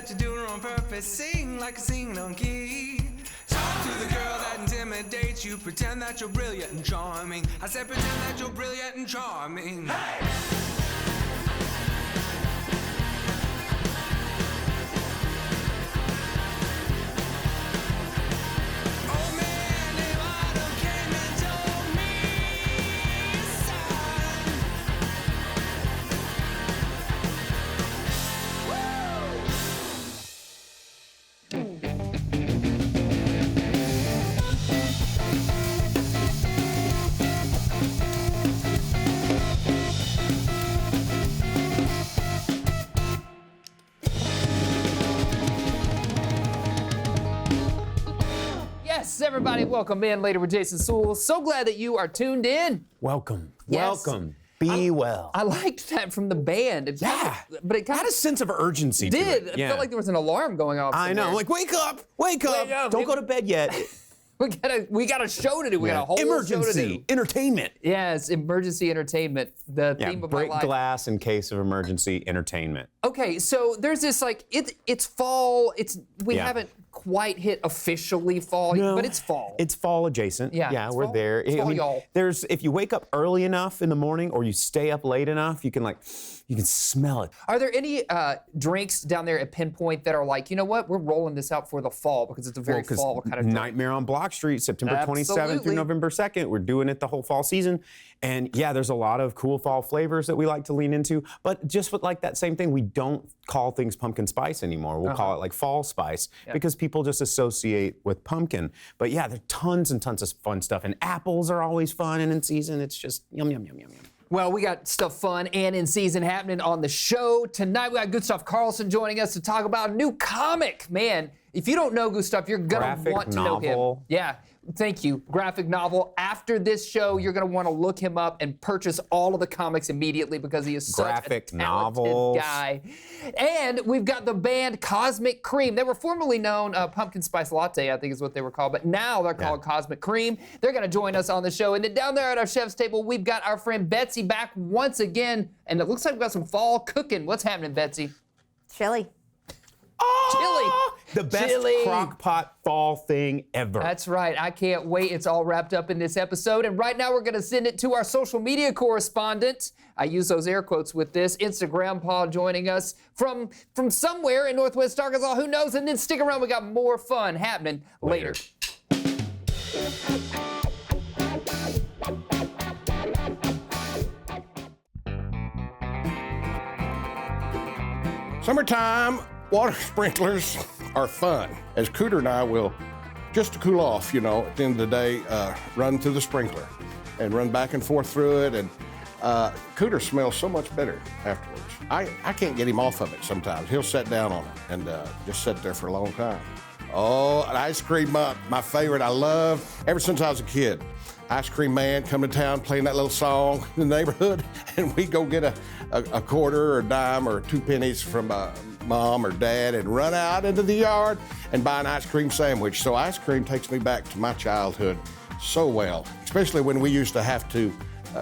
that you're doing on purpose. Sing like a singing on key. Talk to the girl that intimidates you. Pretend that you're brilliant and charming. I said pretend that you're brilliant and charming. Hey! Everybody, welcome in later with Jason Suel. So glad that you are tuned in. Welcome. Yes. Welcome. Be well. I liked that from the band. But it had a sense of urgency to it. It felt like there was an alarm going off somewhere. I know. Like, wake up. Don't go to bed yet. We got a show to do. We got a whole emergency show to do. Entertainment. Yes, emergency entertainment. The theme of my life. Break glass in case of emergency entertainment. Okay, so there's this it's fall. We haven't quite hit officially fall, but it's fall. It's fall adjacent. Yeah, we're fall. there. It's fall, y'all. If you wake up early enough in the morning or you stay up late enough, you can smell it. Are there any drinks down there at Pinpoint that are like, you know what, we're rolling this out for the fall because it's a very fall kind of drink? Nightmare on Block Street, September 27th through November 2nd. We're doing it the whole fall season. And yeah, there's a lot of cool fall flavors that we like to lean into. But just with that same thing, we don't call things pumpkin spice anymore. We'll call it fall spice because people just associate with pumpkin. But yeah, there's tons and tons of fun stuff. And apples are always fun and in season. It's just yum, yum, yum, yum, yum. Well, we got stuff fun and in season happening on the show. Tonight, we got Gustov Carlson joining us to talk about a new comic. Man, if you don't know Gustov, you're going to want to know him. Yeah. Thank you. Graphic novel. After this show, you're going to want to look him up and purchase all of the comics immediately because he is such a talented guy. And we've got the band Cosmic Cream. They were formerly known Pumpkin Spice Latte, I think is what they were called, but now they're called Cosmic Cream. They're going to join us on the show. And then down there at our chef's table, we've got our friend Betsy back once again. And it looks like we've got some fall cooking. What's happening, Betsy? Chili. Oh, the best crock pot fall thing ever. That's right. I can't wait. It's all wrapped up in this episode. And right now we're going to send it to our social media correspondent. I use those air quotes with this. Instagram Paul joining us from somewhere in Northwest Arkansas. Who knows? And then stick around. We got more fun happening later. Summertime water sprinklers are fun, as Cooter and I will, just to cool off, at the end of the day, run through the sprinkler and run back and forth through it. And Cooter smells so much better afterwards. I can't get him off of it sometimes. He'll sit down on it and just sit there for a long time. Oh, an ice cream, my favorite. I love ever since I was a kid. Ice cream man come to town playing that little song in the neighborhood, and we go get a quarter or a dime or 2 pennies from mom or dad and run out into the yard and buy an ice cream sandwich. So ice cream takes me back to my childhood so well, especially when we used to have to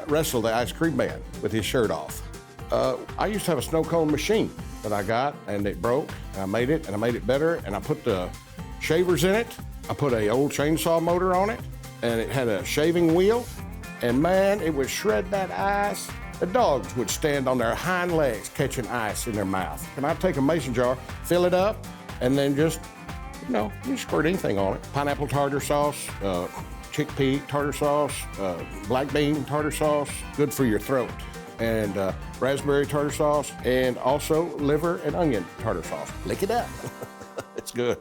wrestle the ice cream man with his shirt off. I used to have a snow cone machine that I got, and it broke, and I made it better, and I put the shavers in it. I put an old chainsaw motor on it, and it had a shaving wheel, and man, it would shred that ice. The dogs would stand on their hind legs catching ice in their mouth. And I'd take a mason jar, fill it up, and then just, you squirt anything on it. Pineapple tartar sauce, chickpea tartar sauce, black bean tartar sauce, good for your throat, and raspberry tartar sauce, and also liver and onion tartar sauce. Lick it up. It's good.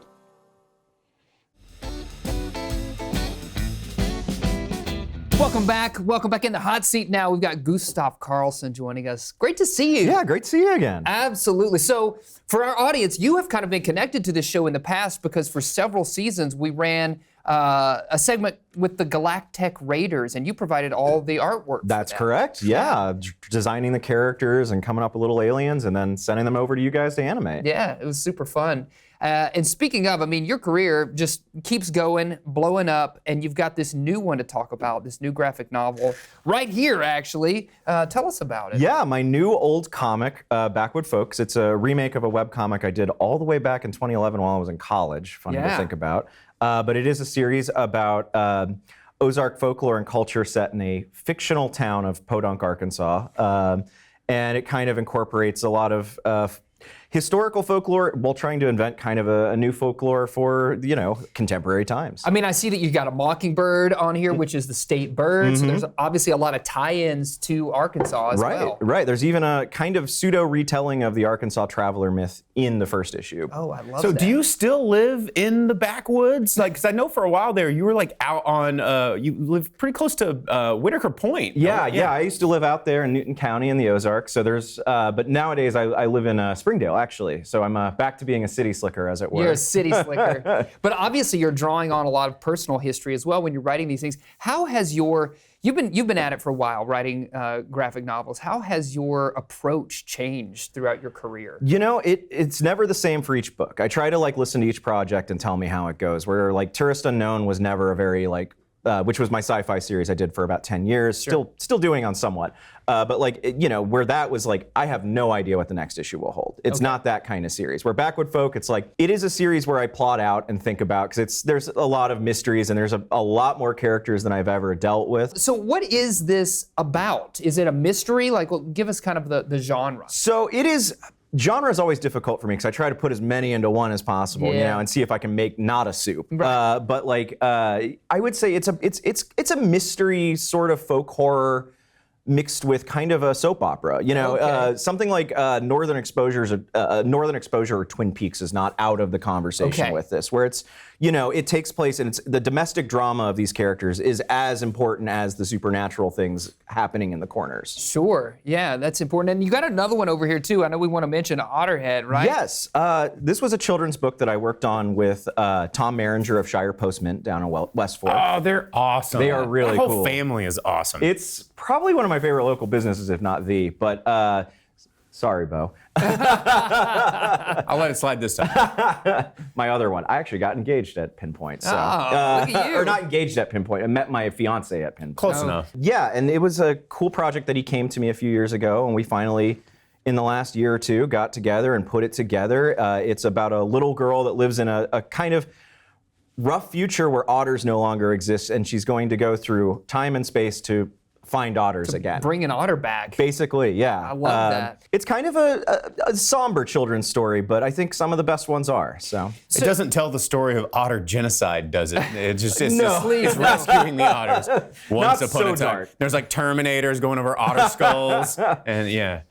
Welcome back. Welcome back in the hot seat now. We've got Gustov Carlson joining us. Great to see you. Yeah, great to see you again. Absolutely. So for our audience, you have kind of been connected to this show in the past because for several seasons we ran a segment with the Galactic Raiders, and you provided all the artwork. That's correct. Yeah, designing the characters and coming up with little aliens, and then sending them over to you guys to animate. Yeah, it was super fun. And speaking of, I mean, your career just keeps going, blowing up, and you've got this new one to talk about, this new graphic novel right here, actually. Tell us about it. Yeah, my new old comic, Backward Folks. It's a remake of a webcomic I did all the way back in 2011 while I was in college. Funny to think about. But it is a series about Ozark folklore and culture set in a fictional town of Podunk, Arkansas. And it kind of incorporates a lot of historical folklore while trying to invent kind of a new folklore for, contemporary times. I mean, I see that you got a mockingbird on here, which is the state bird. So there's obviously a lot of tie-ins to Arkansas as well. Right. There's even a kind of pseudo retelling of the Arkansas traveler myth in the first issue. Oh, I love that. So do you still live in the backwoods? Like, because I know for a while there you were like out on, you lived pretty close to Whitaker Point. Yeah. I used to live out there in Newton County in the Ozarks. So there's, but nowadays I live in Springdale, actually. So I'm back to being a city slicker, as it were. You're a city slicker. But obviously you're drawing on a lot of personal history as well when you're writing these things. How has you've been at it for a while, writing graphic novels. How has your approach changed throughout your career? It's never the same for each book. I try to listen to each project and tell me how it goes. Where Tourist Unknown was never a very which was my sci-fi series I did for about 10 years, still doing on somewhat. But where that was I have no idea what the next issue will hold. It's not that kind of series. Where Backward Folk, it's it is a series where I plot out and think about, because there's a lot of mysteries and there's a lot more characters than I've ever dealt with. So what is this about? Is it a mystery? Give us kind of the genre. So it is. Genre is always difficult for me because I try to put as many into one as possible, and see if I can make not a soup. Right. But I would say it's a mystery sort of folk horror mixed with kind of a soap opera. Something like Northern Exposure or Twin Peaks is not out of the conversation with this, where it's it takes place, and it's the domestic drama of these characters is as important as the supernatural things happening in the corners. Sure, yeah, that's important. And you got another one over here too. I know we want to mention Otterhead, right? Yes, this was a children's book that I worked on with Tom Maringer of Shire Post Mint down in West Fork. Oh, they're awesome. They are really cool. The whole family is awesome. It's probably one of my favorite local businesses, if not the. But sorry, Bo. I'll let it slide this time. My other one. I actually got engaged at Pinpoint. So, look at you. Or not engaged at Pinpoint. I met my fiance at Pinpoint. Close enough. Yeah, and it was a cool project that he came to me a few years ago, and we finally, in the last year or two, got together and put it together. It's about a little girl that lives in a kind of rough future where otters no longer exist, and she's going to go through time and space to find otters again. Bring an otter back. Basically, yeah. I love that. It's kind of a somber children's story, but I think some of the best ones are. So it doesn't tell the story of otter genocide, does it? It's Please, rescuing the otters. Once upon a time, dark. there's Terminators going over otter skulls, and yeah.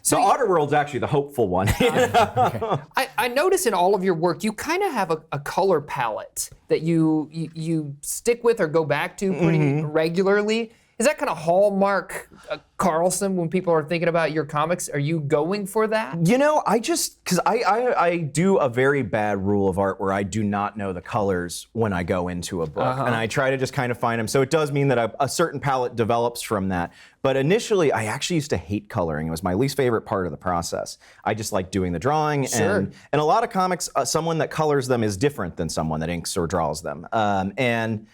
So the otter world's actually the hopeful one. I notice in all of your work, you kind of have a color palette that you stick with or go back to pretty regularly. Is that kind of hallmark Carlson when people are thinking about your comics? Are you going for that? Because I do a very bad rule of art where I do not know the colors when I go into a book. And I try to just kind of find them. So it does mean that a certain palette develops from that. But initially, I actually used to hate coloring. It was my least favorite part of the process. I just like doing the drawing. Sure. And a lot of comics, someone that colors them is different than someone that inks or draws them. And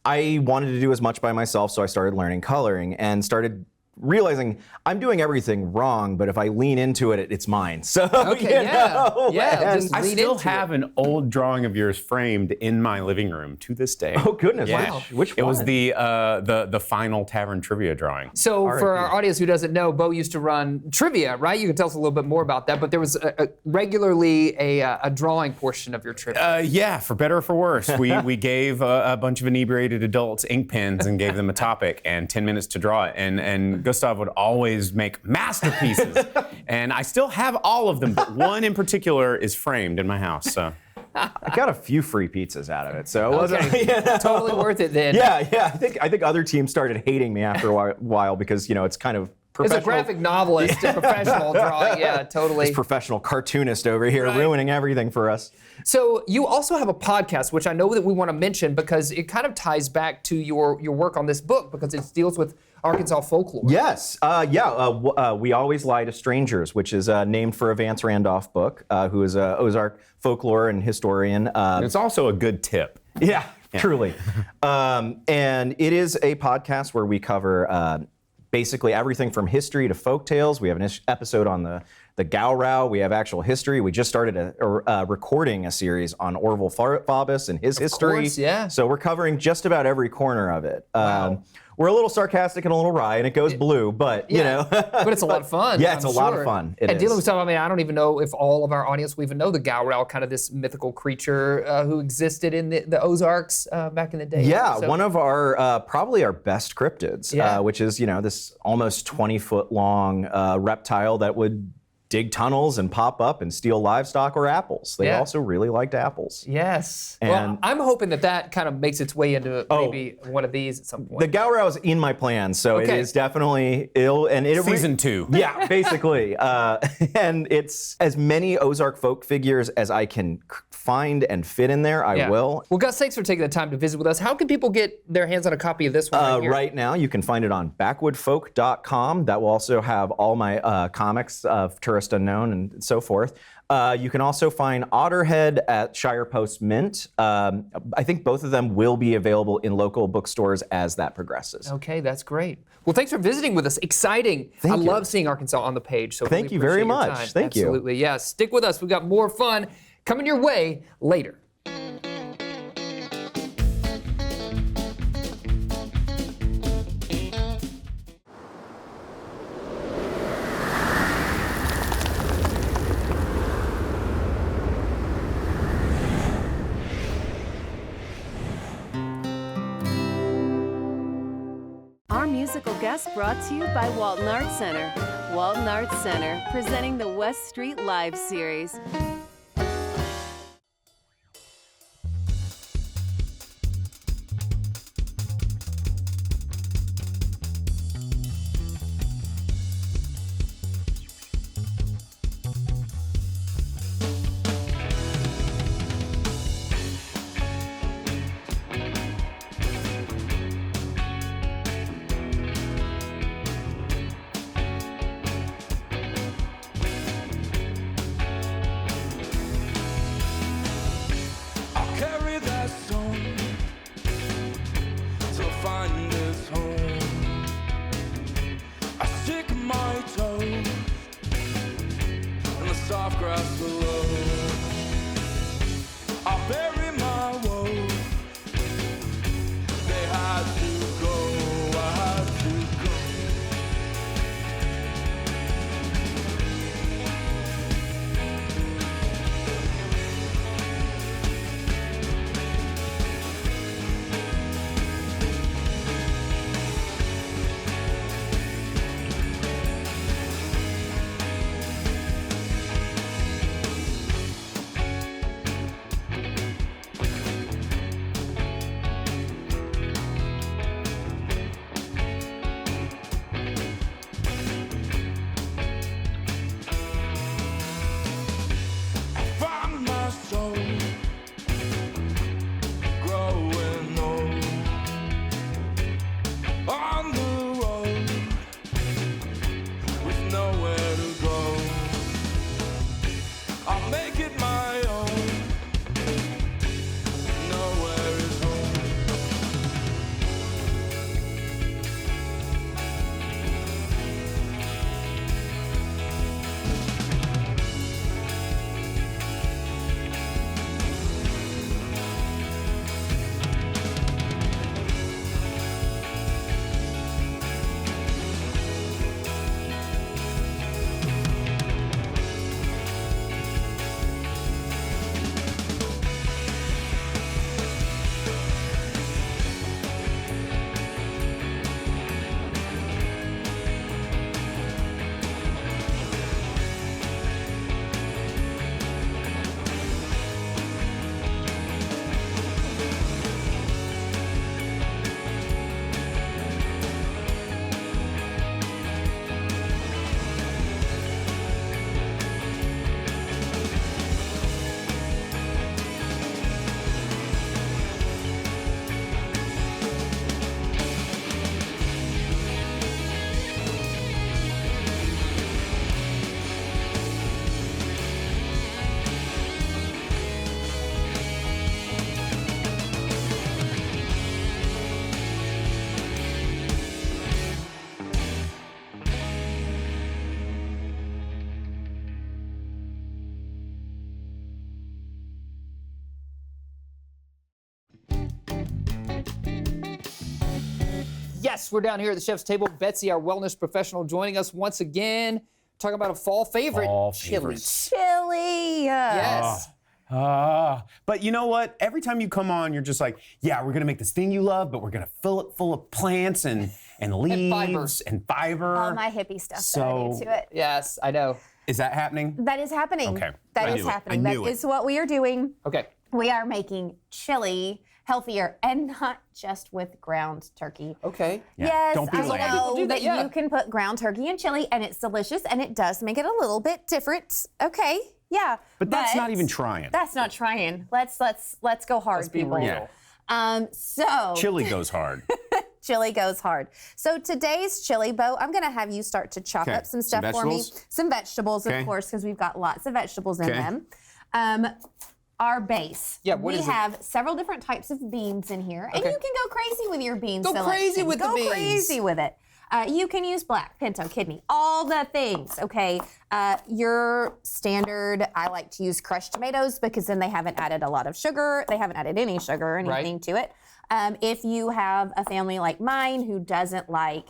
I wanted to do as much by myself, so I started learning coloring and started realizing I'm doing everything wrong, but if I lean into it, it's mine. So I still have an old drawing of yours framed in my living room to this day. Oh goodness! Yeah. Which one? It was the final tavern trivia drawing. So for our audience who doesn't know, Bo used to run trivia, right? You can tell us a little bit more about that. But there was regularly a drawing portion of your trivia. Yeah, for better or for worse, we gave a bunch of inebriated adults ink pens and gave them a topic and 10 minutes to draw it. And Gustov would always make masterpieces, and I still have all of them, but one in particular is framed in my house. So I got a few free pizzas out of it, so it wasn't totally worth it then. Yeah. I think other teams started hating me after a while because it's kind of It's a graphic novelist, a professional drawing. Yeah, totally. This professional cartoonist over here ruining everything for us. So you also have a podcast, which I know that we want to mention because it kind of ties back to your work on this book because it deals with Arkansas folklore. Yes. We Always Lie to Strangers, which is named for a Vance Randolph book, who is a Ozark folklore and historian. It's also a good tip. Yeah, truly. And it is a podcast where we cover basically everything from history to folk tales. We have an episode on the Gowrow. We have actual history. We just started recording a series on Orville Faubus and his history. Course, yeah. So we're covering just about every corner of it. Wow. We're a little sarcastic and a little wry, and it goes blue, but you know. But it's a lot of fun. Yeah, it's a lot of fun. And dealing with stuff, I mean, I don't even know if all of our audience will even know the Gowrow, kind of this mythical creature who existed in the Ozarks back in the day. Yeah, So- one of our, probably our best cryptids, which is, this almost 20-foot long reptile that would dig tunnels and pop up and steal livestock or apples. They also really liked apples. Yes. And well, I'm hoping that kind of makes its way into maybe one of these at some point. The Gowrow is in my plans, so it is definitely Season 2. Yeah, basically. And it's as many Ozark folk figures as I can find and fit in there, I will. Well, Gus, thanks for taking the time to visit with us. How can people get their hands on a copy of this one right here? Right now, you can find it on backwoodfolk.com. That will also have all my comics of Tourist Unknown and so forth. You can also find Otterhead at Shire Post Mint. I think both of them will be available in local bookstores as that progresses. Okay, that's great. Well, thanks for visiting with us. Exciting. I love seeing Arkansas on the page. So Thank you very much. Thank you. Absolutely. Yeah, stick with us. We've got more fun coming your way later. Our musical guest brought to you by Walton Arts Center. Walton Arts Center, presenting the West Street Live series. Carry that song to find its home. I stick my toe in the soft grass below. I bury my woe. They had to go, I had to go. Find my soul growing old on the road with nowhere to go. I'll make it my own. Nowhere is home. Yes, we're down here at the chef's table. Betsy, our wellness professional, joining us once again, talking about a fall favorite, chili. Chili. Yes. But you know what? Every time you come on, you're just like, yeah, we're gonna make this thing you love, but we're gonna fill it full of plants and leaves and fiber. All my hippie stuff that I need to it. Yes, I know. Is that happening? That is happening. Okay. That is happening. That is what we are doing. Okay. We are making chili healthier and not just with ground turkey. Okay. Yeah, Yes, don't be I lame. know do that, that yeah. you can put ground turkey in chili and it's delicious and it does make it a little bit different. Okay, yeah. But that's not even trying. That's not trying. Let's go hard, Let's be people. real. So Chili goes hard. chili goes hard. So today's chili, Bo, I'm gonna have you start to chop Okay. up some Some stuff for me. vegetables? Some vegetables, Okay. of course, because we've got lots of vegetables in Okay. them. Our base. Yeah, what we is it? have several different types of beans in here, and Okay. you can go crazy with your beans. Go crazy selection. with the beans. Go crazy with it. You can use black, pinto, kidney, all the things, okay? Your standard, I like to use crushed tomatoes because then they haven't added a lot of sugar. They haven't added any sugar or anything to it. If you have a family like mine who doesn't like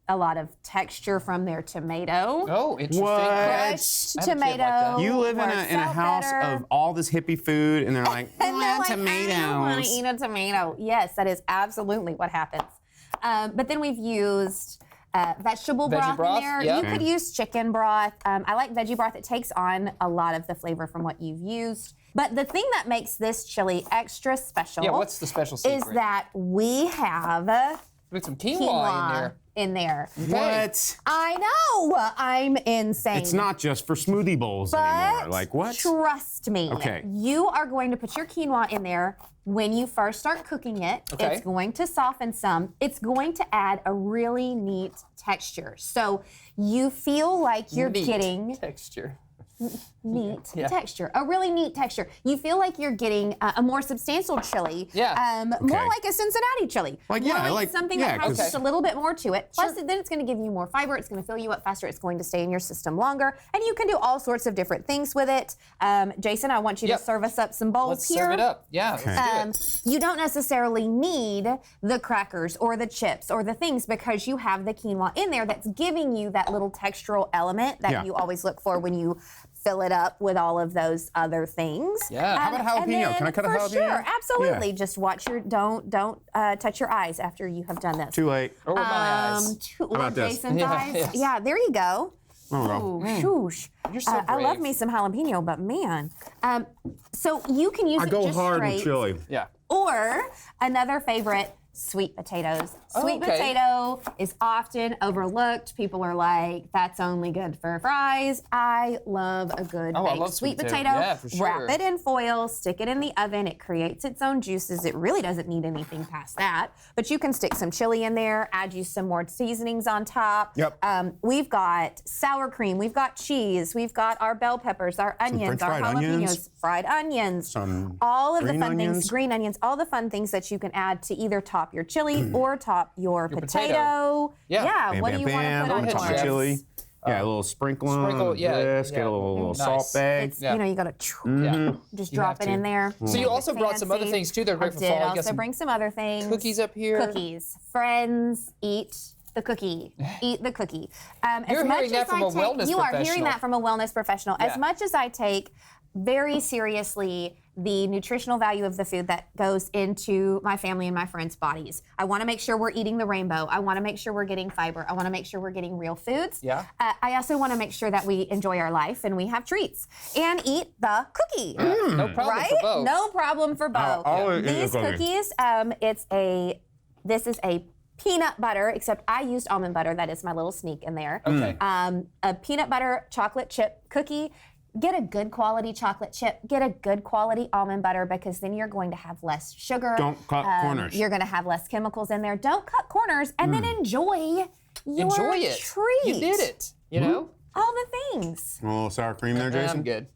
a lot of texture from their tomato, Oh, interesting. What? crushed I have a kid like tomato. that. You live in works a out house better. of all this hippie food, and they're like, And they're like, tomatoes. I don't want to eat a tomato. Yes, that is absolutely what happens. But then we've used vegetable Veggie broth broth, in there. yeah. You could use chicken broth. I like veggie broth. It takes on a lot of the flavor from what you've used. But the thing that makes this chili extra special Yeah, what's the special secret? is that we have Put some quinoa, quinoa in there. in there. What? I know. I'm insane. It's not just for smoothie bowls But anymore. Like what? trust me, Okay. you are going to put your quinoa in there when you first start cooking it. Okay. It's going to soften some. It's going to add a really neat texture. So you feel like you're Neat getting texture. neat Yeah. texture, a really neat texture. You feel like you're getting a more substantial chili. Yeah. More Okay. like a Cincinnati chili. Like, More yeah, like- something yeah, that has 'cause- just a little bit more to it. Plus, then it's going to give you more fiber. It's going to fill you up faster. It's going to stay in your system longer. And you can do all sorts of different things with it. Jason, I want you Yep. to serve us up some bowls Let's here. serve it up. Yeah, let's do it. You don't necessarily need the crackers or the chips or the things because you have the quinoa in there that's giving you that little textural element that Yeah. you always look for when you fill it up with all of those other things. Yeah. How about a and jalapeno? then Can I cut a for jalapeno? Sure, absolutely. Yeah. Just watch your don't touch your eyes after you have done this. Too late. Or with my eyes. about this? Jason's Yeah, eyes. yes. Yeah, there you go. Oh, well. Shoosh. You're so I love brave. me some jalapeno, but man. So you can use I it go just hard straight. with chili. Yeah. Or another favorite, sweet potatoes. Sweet okay. potato is often overlooked. People are like, that's only good for fries. I love a good Oh, I baked love sweet sweet potato. potato. Yeah, for sure. Wrap it in foil, stick it in the oven. It creates its own juices. It really doesn't need anything past that. But you can stick some chili in there, add you some more seasonings on top. Yep. We've got sour cream, we've got cheese, we've got our bell peppers, our onions, French our fried jalapenos, onions. fried onions, Some all of the green fun things, onions. green onions, all the fun things that you can add to either top your chili or top your potato. Yeah. Bam, What bam, do you bam. want to put on Go ahead, yours? chef. chili. Yeah, a little sprinkle on yeah, this. Get yeah. a little Nice. salt bag. It's Yeah. you gotta Yeah. just You drop have it in to. there. So you also brought some other Fancy. things too that are great I for did fall. You got also some bring some other things. cookies up here. Cookies. Friends, eat the cookie. Eat the cookie. You're as much hearing that as from I a take- wellness You are hearing professional. that from a wellness professional. Yeah. As much as I take very seriously the nutritional value of the food that goes into my family and my friends' bodies. I want to make sure we're eating the rainbow. I want to make sure we're getting fiber. I want to make sure we're getting real foods. Yeah. I also want to make sure that we enjoy our life and we have treats and eat the cookie. No problem Right? for Bo. No problem for Bo. I'll eat the These cookie. cookies, this is a peanut butter, except I used almond butter. That is my little sneak in there. Okay. A peanut butter chocolate chip cookie. Get a good quality chocolate chip. Get a good quality almond butter because then you're going to have less sugar. Don't cut corners. You're going to have less chemicals in there. Don't cut corners, and then enjoy your Enjoy it. treat. You did it. You know? All the things. A little sour cream there, Jason. I'm good.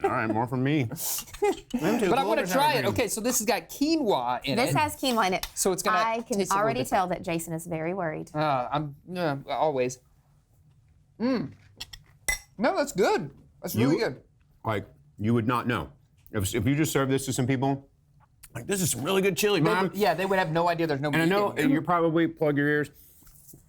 All right, more from me. But I want to try it. Okay, so this has got quinoa in This it. has quinoa in it. So it's gonna I can taste a little already different. tell that Jason is very worried. I'm always. No, that's good. That's really good. Like, you would not know. If you just serve this to some people, Like, this is some really good chili, Mom. They would have no idea there's no meat. And I know in you're probably, plug your ears,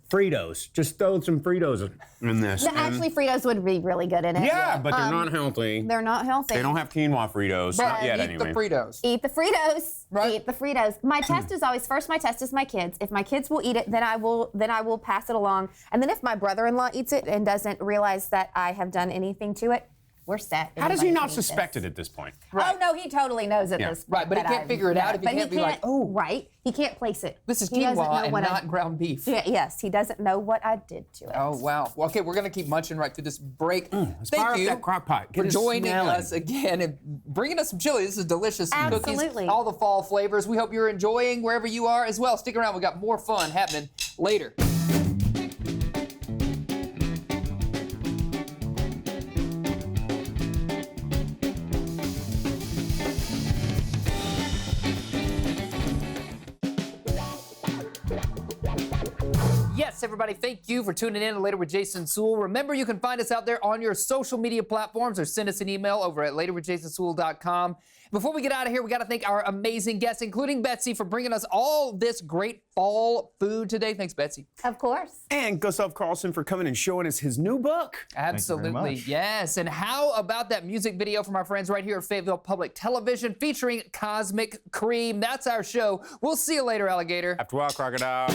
Fritos. Just throw some Fritos in this. Actually, Fritos would be really good in it. Yeah, but they're not healthy. They're not healthy. They don't have quinoa Fritos. Not yet, eat anyway. the Fritos. Eat the Fritos. Right. Eat the Fritos. My test is always first. My test is my kids. If my kids will eat it, then I will pass it along. And then if my brother-in-law eats it and doesn't realize that I have done anything to it, we're set. How does he Everybody not can eat suspect this. it at this point? Oh no, he totally knows at this point. Right, but he that can't figure it out if he but can't be like, oh. Right, he can't place it. This is He doesn't quinoa know and what not ground beef. Yes, he doesn't know what I did to it. Oh, wow. Well, okay, we're going to keep munching right through this break. Let's Thank fire up you that crock pot. Get for it joining smelling. us again and bringing us some chili. This is delicious. Some Absolutely. cookies, all the fall flavors. We hope you're enjoying wherever you are as well. Stick around. We got more fun happening later. Yes, everybody, thank you for tuning in to Later with Jason Suel. Remember, you can find us out there on your social media platforms or send us an email over at laterwithjasonsuel.com. Before we get out of here, we got to thank our amazing guests, including Betsy, for bringing us all this great fall food today. Thanks, Betsy. Of course. And Gustov Carlson for coming and showing us his new book. Absolutely, yes. And how about that music video from our friends right here at Fayetteville Public Television featuring Cosmic Cream? That's our show. We'll see you later, alligator. After a while, crocodile.